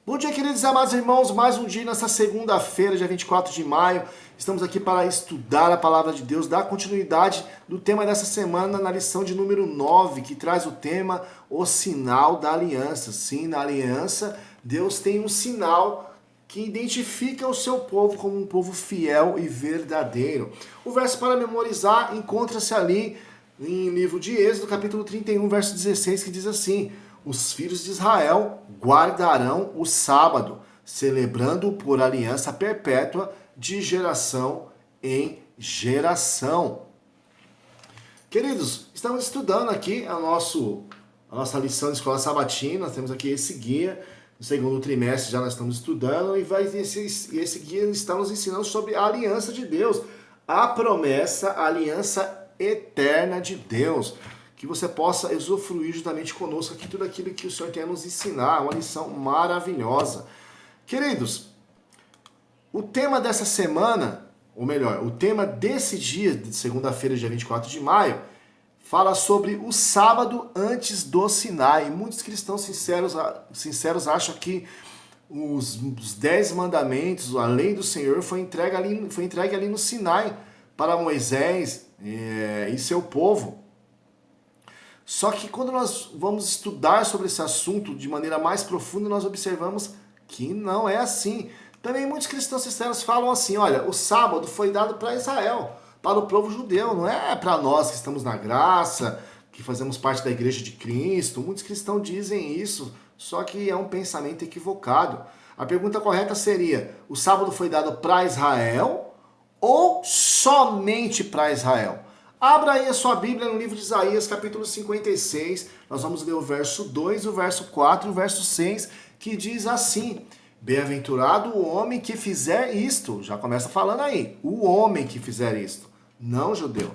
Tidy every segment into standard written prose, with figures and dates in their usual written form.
Bom dia, queridos e amados irmãos, mais um dia nessa segunda-feira, dia 24 de maio. Estamos aqui para estudar a palavra de Deus, dar continuidade do tema dessa semana na lição de número 9, que traz o tema O Sinal da Aliança. Sim, na aliança, Deus tem um sinal que identifica o seu povo como um povo fiel e verdadeiro. O verso para memorizar encontra-se ali em livro de Êxodo, capítulo 31, verso 16, que diz assim: os filhos de Israel guardarão o sábado, celebrando por aliança perpétua de geração em geração. Queridos, estamos estudando aqui a nossa lição de escola sabatina. Nós temos aqui esse guia, no segundo trimestre já nós estamos estudando, e esse guia está nos ensinando sobre a aliança de Deus, a promessa, a aliança eterna de Deus. Que você possa usufruir juntamente conosco aqui tudo aquilo que o Senhor tem a nos ensinar, uma lição maravilhosa. Queridos, o tema dessa semana, ou melhor, o tema desse dia, de segunda-feira, dia 24 de maio, fala sobre o sábado antes do Sinai. Muitos cristãos sinceros acham que os 10 mandamentos, a lei do Senhor, foi entregue ali no Sinai para Moisés e seu povo. Só que quando nós vamos estudar sobre esse assunto de maneira mais profunda, nós observamos que não é assim. Também muitos cristãos sinceros falam assim: olha, o sábado foi dado para Israel, para o povo judeu, não é para nós que estamos na graça, que fazemos parte da igreja de Cristo. Muitos cristãos dizem isso, só que é um pensamento equivocado. A pergunta correta seria: o sábado foi dado para Israel ou somente para Israel? Abra aí a sua Bíblia no livro de Isaías, capítulo 56. Nós vamos ler o verso 2, o verso 4 e o verso 6, que diz assim: bem-aventurado o homem que fizer isto. Já começa falando aí. O homem que fizer isto, não judeu.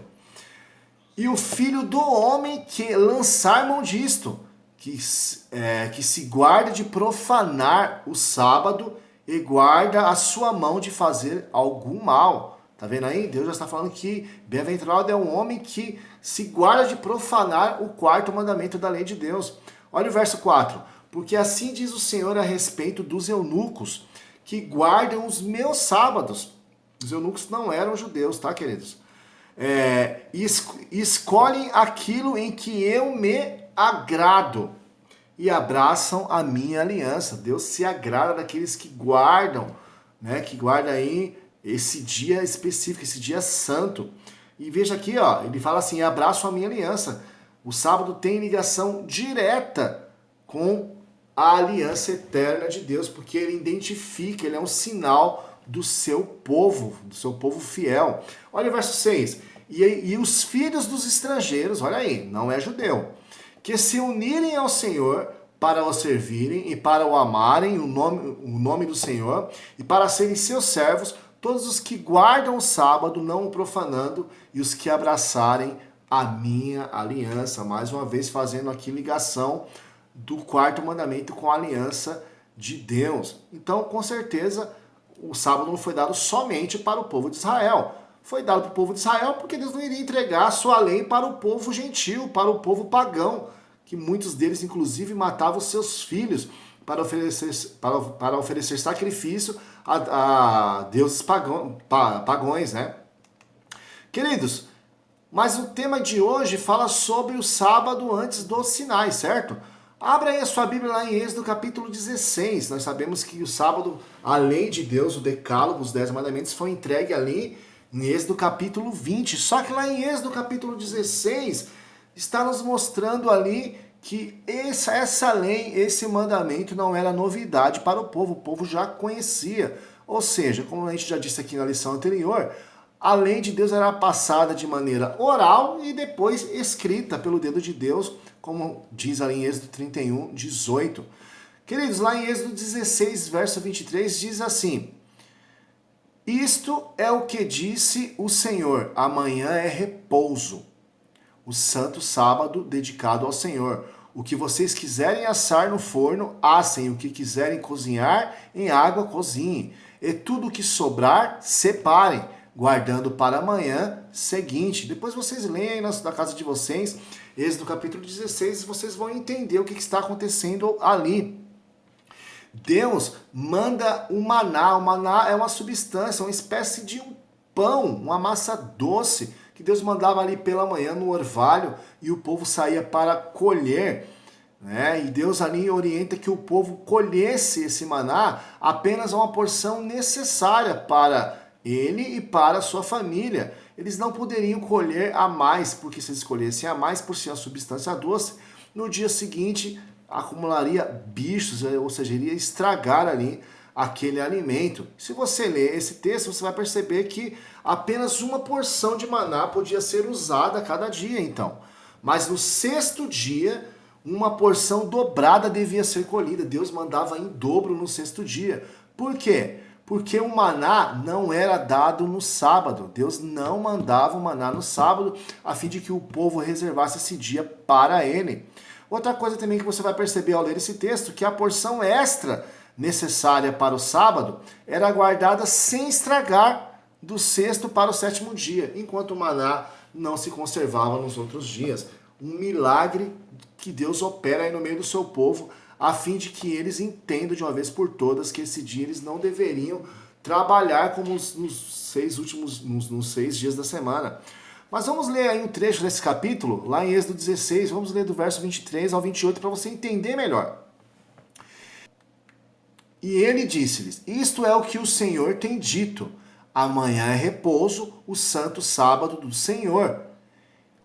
E o filho do homem que lançar mão disto, que se guarda de profanar o sábado e guarda a sua mão de fazer algum mal. Tá vendo aí? Deus já está falando que bem-aventurado é um homem que se guarda de profanar o quarto mandamento da lei de Deus. Olha o verso 4. Porque assim diz o Senhor a respeito dos eunucos que guardam os meus sábados. Os eunucos não eram judeus, tá, queridos? E escolhem aquilo em que eu me agrado e abraçam a minha aliança. Deus se agrada daqueles que guardam, né? Que guardam aí esse dia específico, esse dia santo. E veja aqui, ó, ele fala assim: abraço a minha aliança. O sábado tem ligação direta com a aliança eterna de Deus, porque ele identifica, ele é um sinal do seu povo fiel. Olha o verso 6. E os filhos dos estrangeiros, olha aí, não é judeu, que se unirem ao Senhor para o servirem e para o amarem o nome do Senhor e para serem seus servos, todos os que guardam o sábado, não o profanando, e os que abraçarem a minha aliança. Mais uma vez fazendo aqui ligação do quarto mandamento com a aliança de Deus. Então, com certeza, o sábado não foi dado somente para o povo de Israel. Foi dado para o povo de Israel porque Deus não iria entregar a sua lei para o povo gentil, para o povo pagão, que muitos deles, inclusive, matavam seus filhos para oferecer sacrifício a deuses pagões, né? Queridos, mas o tema de hoje fala sobre o sábado antes do Sinai, certo? Abra aí a sua Bíblia lá em Êxodo capítulo 16. Nós sabemos que o sábado, a lei de Deus, o decálogo, os 10 mandamentos, foi entregue ali em Êxodo capítulo 20. Só que lá em Êxodo capítulo 16 está nos mostrando ali que essa lei, esse mandamento não era novidade para o povo já conhecia. Ou seja, como a gente já disse aqui na lição anterior, a lei de Deus era passada de maneira oral e depois escrita pelo dedo de Deus, como diz ali em Êxodo 31, 18. Queridos, lá em Êxodo 16, verso 23, diz assim: isto é o que disse o Senhor, amanhã é repouso, o santo sábado dedicado ao Senhor. O que vocês quiserem assar no forno, assem. O que quiserem cozinhar em água, cozinhem. E tudo o que sobrar, separem, guardando para amanhã seguinte. Depois vocês leem na casa de vocês, Êxodo capítulo 16, e vocês vão entender o que está acontecendo ali. Deus manda o maná. O maná é uma substância, uma espécie de um pão, uma massa doce, que Deus mandava ali pela manhã no orvalho e o povo saía para colher, né? E Deus ali orienta que o povo colhesse esse maná apenas uma porção necessária para ele e para a sua família. Eles não poderiam colher a mais, porque se eles colhessem a mais por ser uma substância doce, no dia seguinte acumularia bichos, ou seja, iria estragar ali aquele alimento. Se você ler esse texto, você vai perceber que apenas uma porção de maná podia ser usada a cada dia, então. Mas no sexto dia, uma porção dobrada devia ser colhida. Deus mandava em dobro no sexto dia. Por quê? Porque o maná não era dado no sábado. Deus não mandava o maná no sábado, a fim de que o povo reservasse esse dia para ele. Outra coisa também que você vai perceber ao ler esse texto, que a porção extra necessária para o sábado era guardada sem estragar do sexto para o sétimo dia, enquanto o maná não se conservava nos outros dias. Um milagre que Deus opera aí no meio do seu povo, a fim de que eles entendam de uma vez por todas que esse dia eles não deveriam trabalhar como nos 6 dias da semana. Mas vamos ler aí um trecho desse capítulo, lá em Êxodo 16, vamos ler do verso 23 ao 28 para você entender melhor. E ele disse-lhes: isto é o que o Senhor tem dito, amanhã é repouso, o santo sábado do Senhor.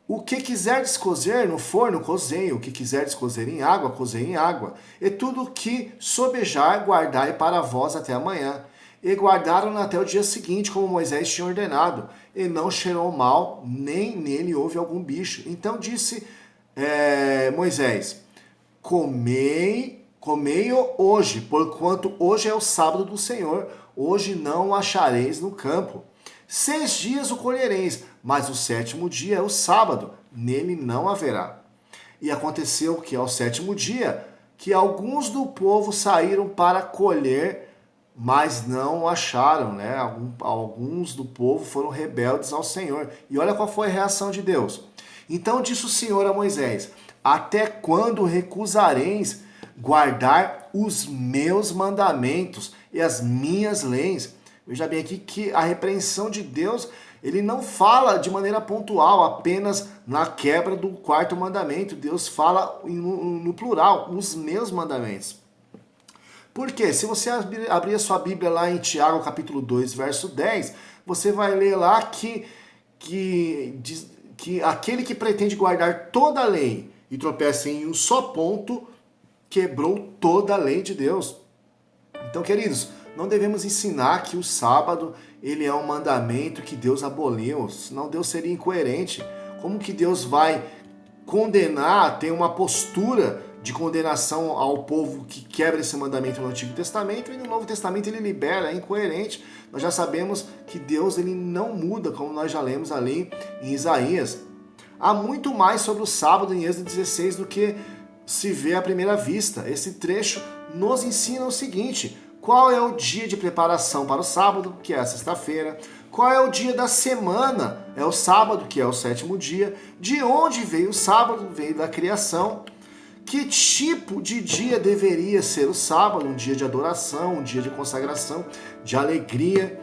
O que quiserdes cozer no forno, cozei. O que quiserdes cozer em água, cozei em água. E tudo o que sobejar, guardai para vós até amanhã. E guardaram até o dia seguinte, como Moisés tinha ordenado. E não cheirou mal, nem nele houve algum bicho. Então disse Moisés: comei-o hoje, porquanto hoje é o sábado do Senhor. Hoje não o achareis no campo. 6 dias o colhereis, mas o sétimo dia é o sábado, nele não haverá. E aconteceu que ao sétimo dia, que alguns do povo saíram para colher, mas não o acharam, né? Alguns do povo foram rebeldes ao Senhor. E olha qual foi a reação de Deus. Então disse o Senhor a Moisés: até quando recusareis guardar os meus mandamentos e as minhas leis? Veja bem aqui que a repreensão de Deus, ele não fala de maneira pontual, apenas na quebra do quarto mandamento. Deus fala no plural, os meus mandamentos. Por quê? Se você abrir a sua Bíblia lá em Tiago, capítulo 2, verso 10, você vai ler lá que aquele que pretende guardar toda a lei e tropeça em um só ponto, quebrou toda a lei de Deus. Então, queridos, não devemos ensinar que o sábado ele é um mandamento que Deus aboliu, senão Deus seria incoerente. Como que Deus vai condenar, ter uma postura de condenação ao povo que quebra esse mandamento no Antigo Testamento e no Novo Testamento ele libera? É incoerente. Nós já sabemos que Deus ele não muda, como nós já lemos ali em Isaías. Há muito mais sobre o sábado em Êxodo 16 do que se vê à primeira vista. Esse trecho nos ensina o seguinte: qual é o dia de preparação para o sábado, que é a sexta-feira? Qual é o dia da semana? É o sábado, que é o sétimo dia. De onde veio o sábado? Veio da criação. Que tipo de dia deveria ser o sábado? Um dia de adoração, um dia de consagração, de alegria.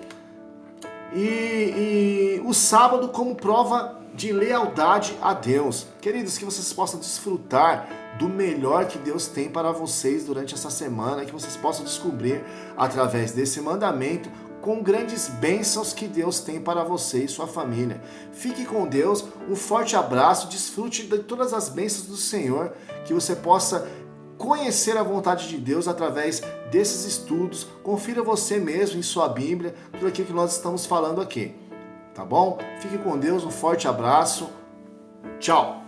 E o sábado como prova de lealdade a Deus. Queridos, que vocês possam desfrutar do melhor que Deus tem para vocês durante essa semana, que vocês possam descobrir através desse mandamento com grandes bênçãos que Deus tem para você e sua família. Fique com Deus, um forte abraço, desfrute de todas as bênçãos do Senhor, que você possa conhecer a vontade de Deus através desses estudos. Confira você mesmo em sua Bíblia tudo aquilo que nós estamos falando aqui. Tá bom? Fique com Deus, um forte abraço. Tchau!